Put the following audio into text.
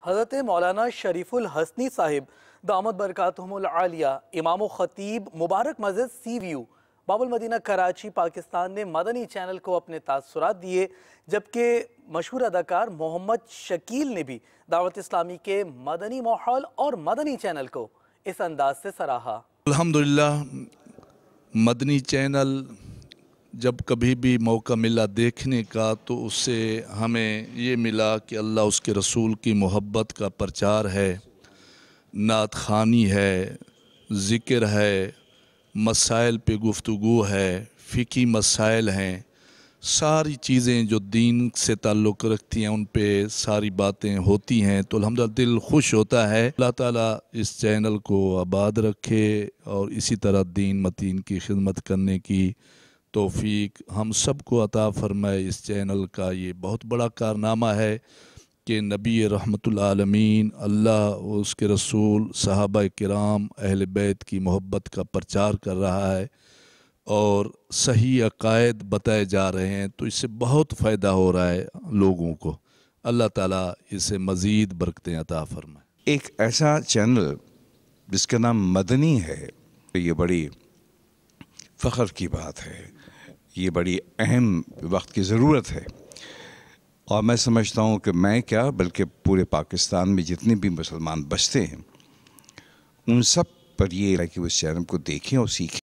हज़रत मौलाना शरीफुल हसनी साहिब दामद बरकातुहुमुल आलिया इमाम व खतीब मुबारक मस्जिद सी व्यू बाबुल मदीना कराची पाकिस्तान ने मदनी चैनल को अपने तासुरात दिए, जबकि मशहूर अदाकार मोहम्मद शकील ने भी दावत इस्लामी के मदनी माहौल और मदनी चैनल को इस अंदाज से सराहा। अल्हम्दुलिल्लाह, मदनी चैनल जब कभी भी मौका मिला देखने का तो उससे हमें ये मिला कि अल्लाह उसके रसूल की मोहब्बत का प्रचार है, नात ख़ानी है, ज़िक्र है, मसाइल पे गुफ्तगू है, फ़िकी मसाइल हैं, सारी चीज़ें जो दीन से ताल्लुक़ रखती हैं उन पे सारी बातें होती हैं। तो अल्हम्दुलिल्लाह दिल खुश होता है। अल्लाह ताला इस चैनल को आबाद रखे और इसी तरह दीन मतीन की खिदमत करने की तौफीक हम सब को अता फ़रमाए। इस चैनल का ये बहुत बड़ा कारनामा है कि नबी रहमतुल आलमीन अल्लाह उसके रसूल सहाबा किराम अहले बैत की मोहब्बत का प्रचार कर रहा है और सही अकायद बताए जा रहे हैं, तो इससे बहुत फ़ायदा हो रहा है लोगों को। अल्लाह ताला इसे मज़ीद बरकतें अता फ़रमाए। एक ऐसा चैनल जिसका नाम मदनी है, ये बड़ी फ़ख्र की बात है, ये बड़ी अहम वक्त की ज़रूरत है। और मैं समझता हूँ कि मैं क्या बल्कि पूरे पाकिस्तान में जितने भी मुसलमान बसते हैं उन सब पर ये है कि उस चैनल को देखें और सीखें।